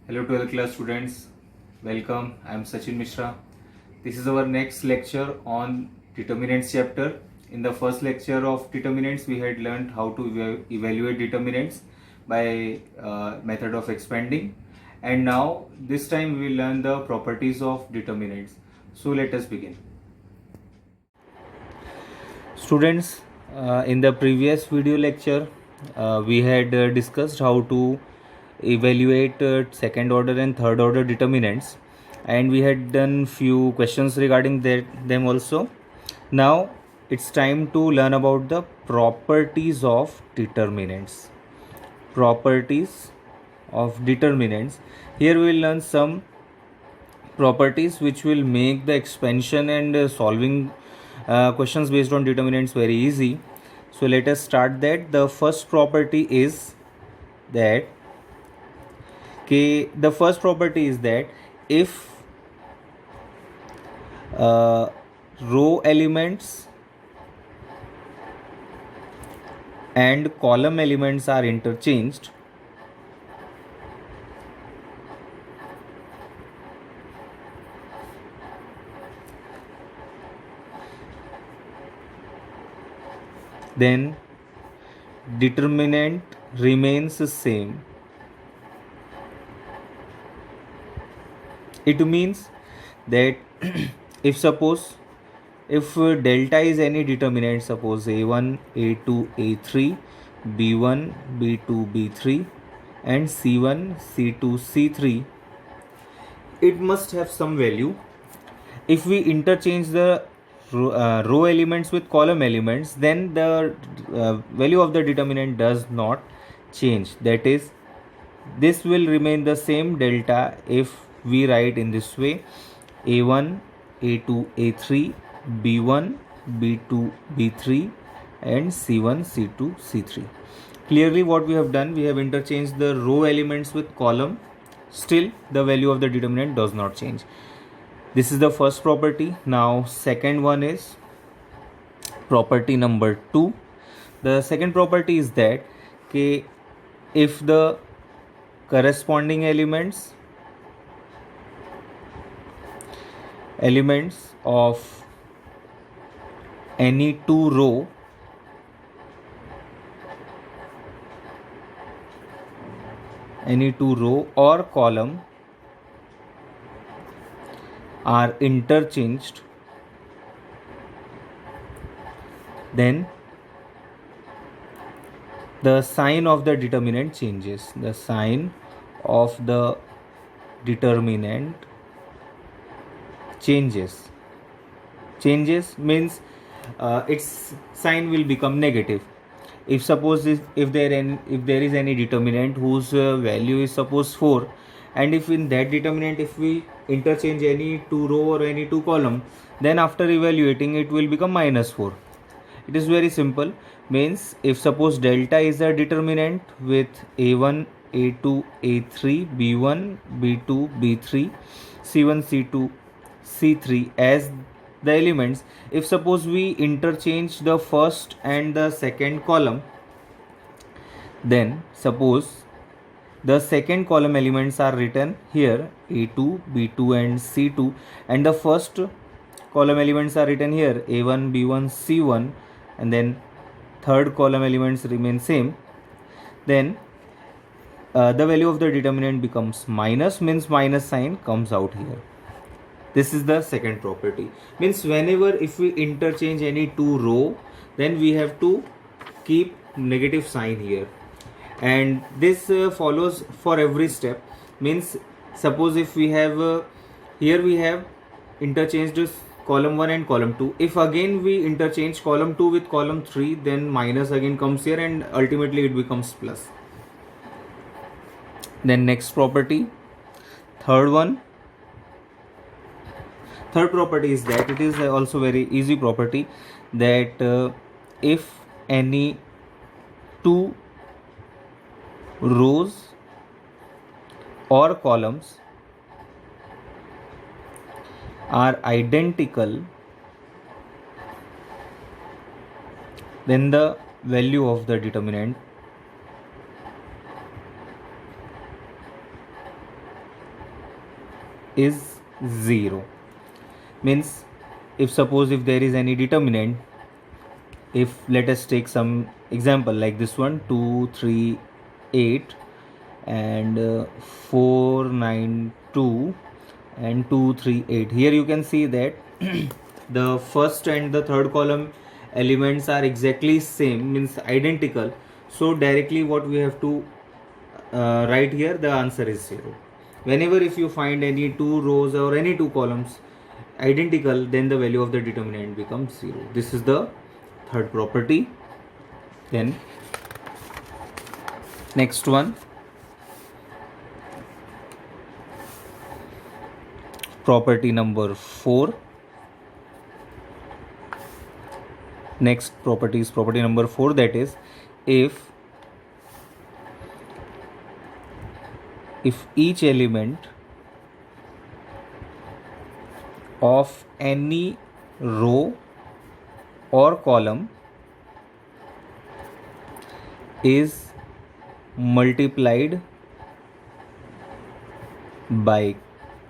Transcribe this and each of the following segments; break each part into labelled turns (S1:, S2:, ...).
S1: Hello 12th class students, welcome. I am Sachin Mishra. This is our next lecture on determinants chapter. In the first lecture of determinants, we had learned how to evaluate determinants by method of expanding, and now this time we will learn the properties of determinants. So let us begin. Students, in the previous video lecture, we had discussed how to evaluate second order and third order determinants, and we had done few questions regarding them also. Now it's time to learn about the properties of determinants. Properties of determinants. Here we will learn some properties which will make the expansion and solving questions based on determinants very easy. So let us start that. The first property is that if row elements and column elements are interchanged, then determinant remains the same. It means that if delta is any determinant, suppose a1, a2, a3, b1, b2, b3 and c1, c2, c3, it must have some value. If we interchange the row elements with column elements, then the value of the determinant does not change. That is, this will remain the same delta if we write in this way: a1, a2, a3, b1, b2, b3 and c1, c2, c3. Clearly what we have done, we have interchanged the row elements with column. Still the value of the determinant does not change. This is the first property. Now second one is property number 2. The second property is that if the corresponding elements of any two row or column are interchanged, then the sign of the determinant changes. The sign of the determinant changes means its sign will become negative. If there is any determinant whose value is suppose 4, and if in that determinant if we interchange any two row or any two column, then after evaluating it will become -4. It is very simple. Means if suppose delta is a determinant with a1, a2, a3, b1, b2, b3, c1, c2, c3 as the elements, if suppose we interchange the first and the second column, then suppose the second column elements are written here, a2, b2 and c2, and the first column elements are written here, a1, b1, c1, and then third column elements remain same, then the value of the determinant becomes minus, means minus sign comes out here. This is the second property. Means whenever if we interchange any two row, then we have to keep negative sign here, and this follows for every step. Means suppose if we have here we have interchanged column 1 and column 2. If again we interchange column 2 with column 3, then minus again comes here and ultimately it becomes plus. Then next property, third property is that it is also very easy property, that if any two rows or columns are identical, then the value of the determinant is 0. Means if suppose if there is any determinant, if let us take some example like this one, 2 3 8 and 4 9 2 and 2 3 8. Here you can see that the first and the third column elements are exactly same, means identical. So directly what we have to write here, the answer is 0. Whenever if you find any two rows or any two columns identical, then the value of the determinant becomes 0. This is the third property. Then next one, property number 4. Next property is property number 4, that is if each element of any row or column is multiplied by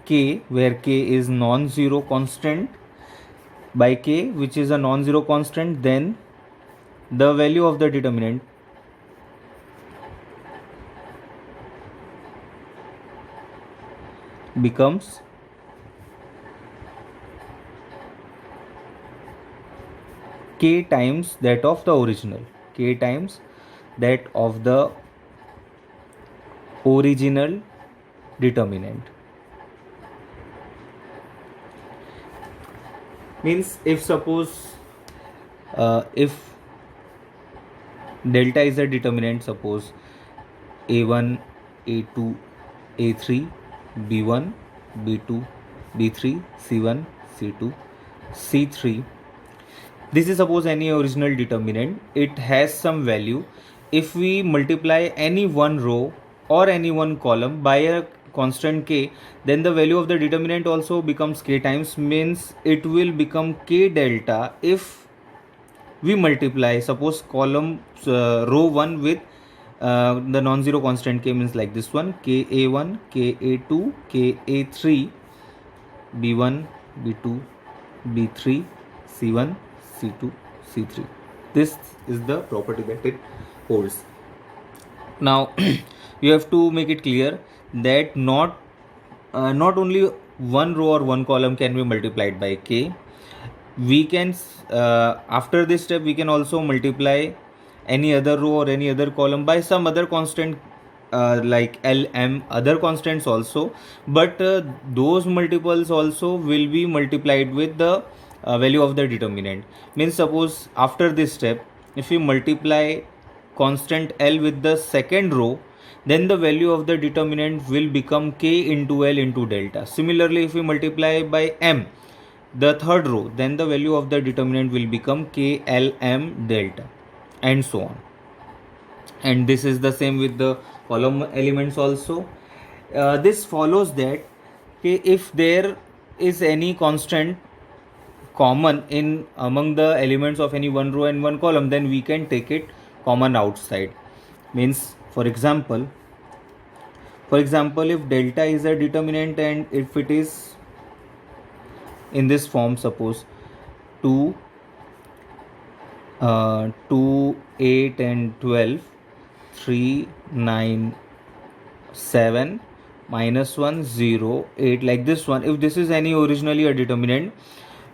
S1: k, where k is non-zero constant, by k which is a non-zero constant, then the value of the determinant becomes k times that of the original, k times that of the original determinant. Means if suppose if delta is a determinant, suppose a1 a2 a3 b1 b2 b3 c1 c2 c3, this is suppose any original determinant, it has some value. If we multiply any one row or any one column by a constant k, then the value of the determinant also becomes k times, means it will become k delta if we multiply suppose column row 1 with the non-zero constant k, means like this one, k a1 k a2 k a3 b1 b2 b3 c1 c2 c3. This is the property that it holds. Now you have to make it clear that not only one row or one column can be multiplied by k. We can after this step we can also multiply any other row or any other column by some other constant like L, M, other constants also, but those multiples also will be multiplied with the value of the determinant. Means suppose after this step, if we multiply constant L with the second row, then the value of the determinant will become k into L into delta. Similarly, if we multiply by M the third row, then the value of the determinant will become k L M delta, and so on. And this is the same with the column elements also. This follows that if there is any constant common in among the elements of any one row and one column, then we can take it common outside. Means for example if delta is a determinant and if it is in this form, suppose 2 8 and 12 3 9 7 minus 1 0 8, like this one, if this is any originally a determinant,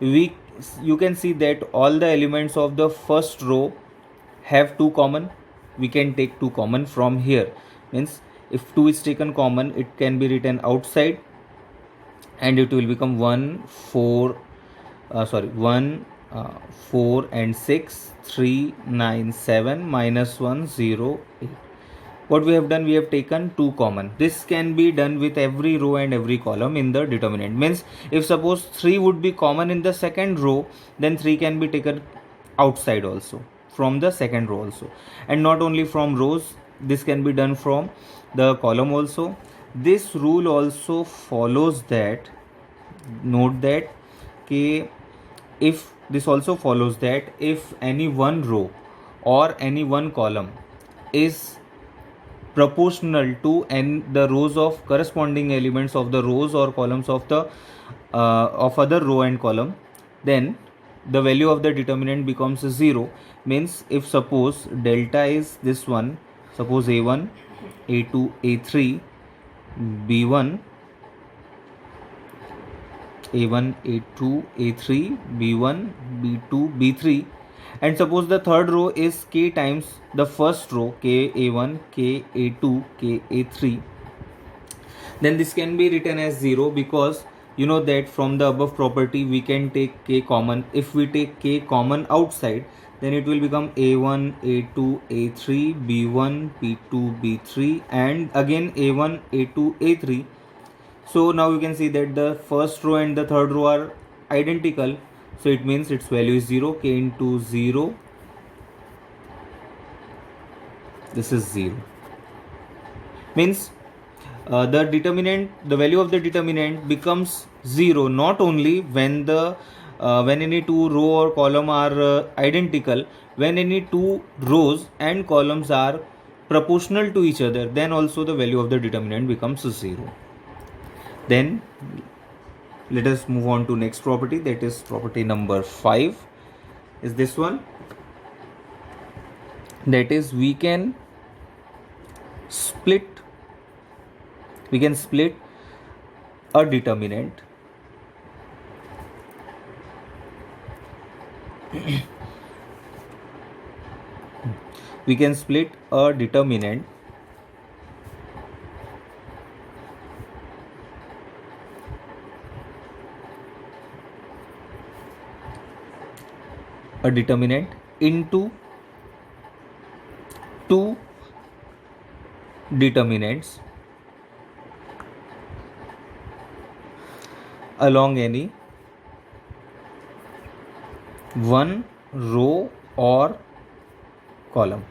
S1: you can see that all the elements of the first row have 2 common. We can take 2 common from here. Means if 2 is taken common, it can be written outside and it will become 1 4 and 6 3 9 7 minus 1 0 8. What we have done, we have taken 2 common. This can be done with every row and every column in the determinant. Means if suppose 3 would be common in the second row, then 3 can be taken outside also, from the second row also. And not only from rows, this can be done from the column also. This rule also follows that, note that if this also follows that if any one row or any one column is proportional to n the rows of corresponding elements of the rows or columns of the of other row and column, then the value of the determinant becomes 0. Means if suppose delta is this one, suppose a1, a2, a3, b1, a1, a2, a3, b1, b2, b3, and suppose the third row is k times the first row, k a1, k a2, k a3, then this can be written as 0, because you know that from the above property we can take k common. If we take k common outside, then it will become a1, a2, a3, b1, b2, b3, and again a1, a2, a3. So now you can see that the first row and the third row are identical, so it means its value is 0. K into 0, this is 0. Means the determinant, the value of the determinant becomes 0 not only when the when any two row or column are identical, when any two rows and columns are proportional to each other, then also the value of the determinant becomes 0. Then let us move on to next property, that is property number 5 is this one, that is we can split a determinant we can split a determinant into two determinants along any one row or column.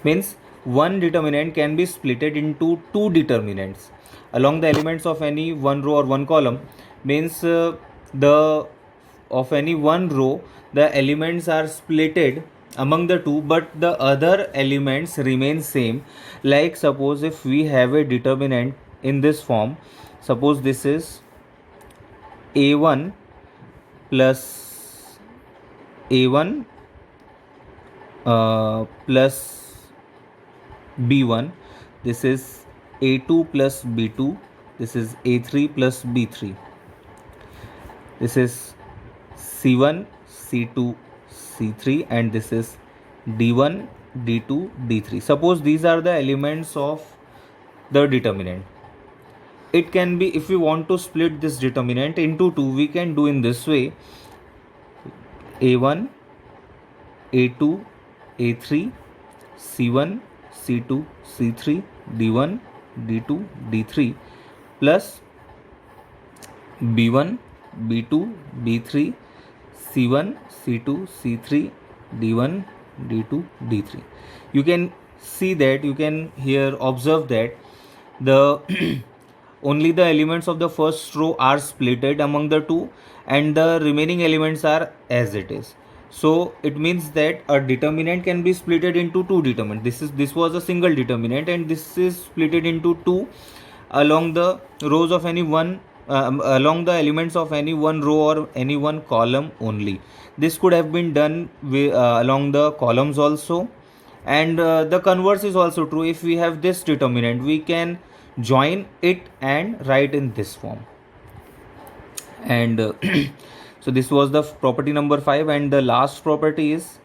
S1: Means one determinant can be splitted into two determinants along the elements of any one row or one column. Means the of any one row the elements are splitted among the two, but the other elements remain same. Like suppose if we have a determinant in this form, suppose this is a1 plus a1 plus b1, this is a2 plus b2, this is a3 plus b3, this is c1, c2, c3, and this is d1, d2, d3. Suppose these are the elements of the determinant. It can be, if we want to split this determinant into two, we can do in this way: a1, a2, a3, c1, c2, c3, d1, d2, d3, plus b1, b2, b3, c1, c2, c3, d1, d2, d3. You can see that, you can here observe that the only the elements of the first row are splitted among the two, and the remaining elements are as it is. So it means that a determinant can be splitted into two determinants. This was a single determinant, and this is splitted into two along the rows of any one along the elements of any one row or any one column only. This could have been done with, along the columns also, and the converse is also true. If we have this determinant, we can join it and write in this form. And so this was the property number 5, and the last property is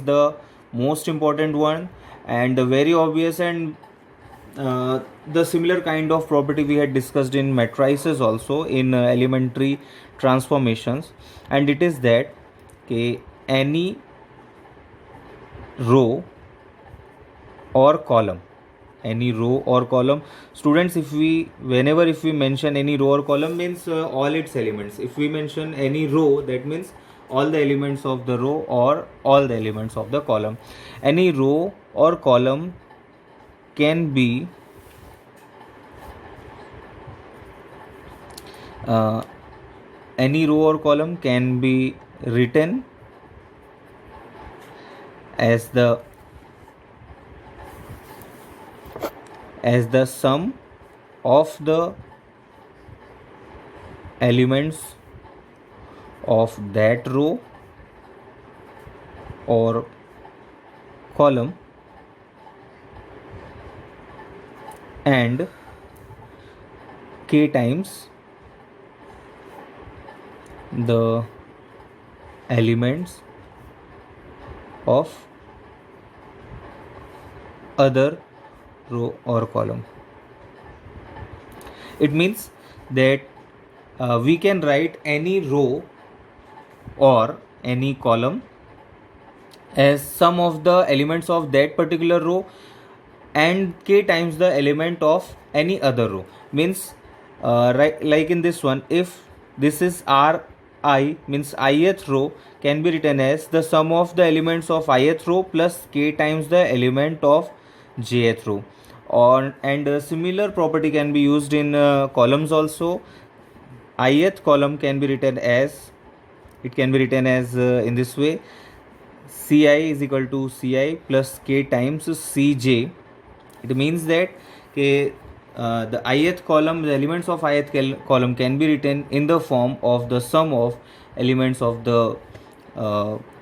S1: the most important one, and the very obvious, and the similar kind of property we had discussed in matrices also, in elementary transformations, and it is that any row or column, students, if we mention any row or column, means all its elements. If we mention any row, that means all the elements of the row or all the elements of the column. Any row or column can be written as the sum of the elements of that row or column and k times the elements of other row or column. It means that we can write any row or any column as sum of the elements of that particular row and k times the element of any other row. Means right, like in this one, if this is Ri, means ith row can be written as the sum of the elements of ith row plus k times the element of jth row. And a similar property can be used in columns also. Ith column can be written as, in this way: Ci is equal to Ci plus k times Cj. It means that the ith column, the elements of ith column can be written in the form of the sum of elements of the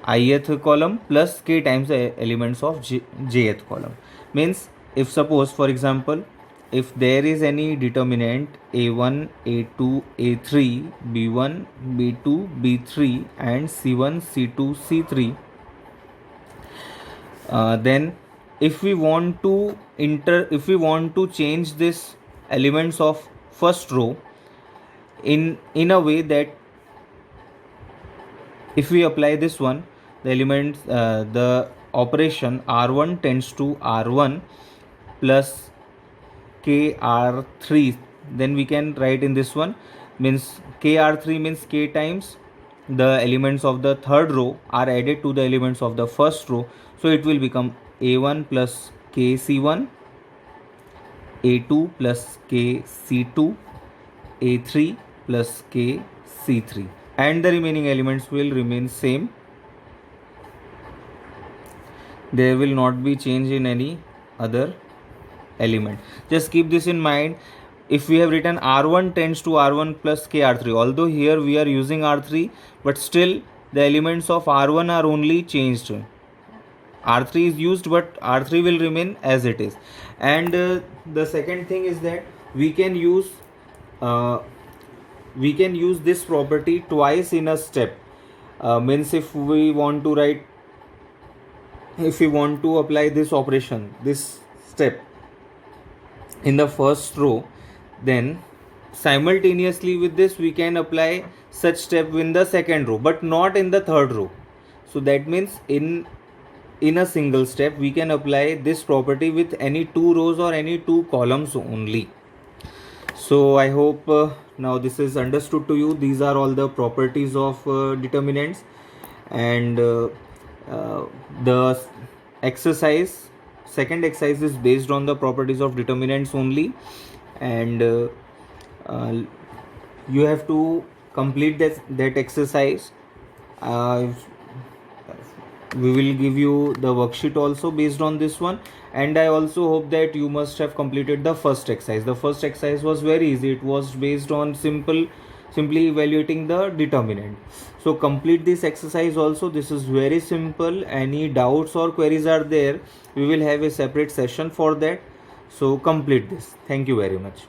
S1: ith column plus k times the elements of jth column. Means, if suppose, for example, if there is any determinant a1, a2, a3, b1, b2, b3 and c1, c2, c3, then if we want to change this elements of first row in a way that if we apply this one, the elements, the operation r1 tends to r1 plus kr3, then we can write in this one, means kr3 means k times the elements of the third row are added to the elements of the first row, so it will become a1 plus kc1, a2 plus kc2, a3 plus kc3, and the remaining elements will remain same. There will not be change in any other element. Just keep this in mind. If we have written r1 tends to r1 plus kr3, although here we are using r3, but still the elements of r1 are only changed. R3 is used, but R3 will remain as it is. And the second thing is that we can use this property twice in a step. Means, if we want to apply this operation, this step in the first row, then simultaneously with this we can apply such step in the second row, but not in the third row. So that means in a single step we can apply this property with any two rows or any two columns only. So I hope now this is understood to you. These are all the properties of determinants, and the second exercise is based on the properties of determinants only, and you have to complete that exercise. We will give you the worksheet also based on this one, and I also hope that you must have completed the first exercise. The first exercise was very easy. It was based on simply evaluating the determinant. So complete this exercise also. This is very simple. Any doubts or queries are there, we will have a separate session for that. So complete this. Thank you very much.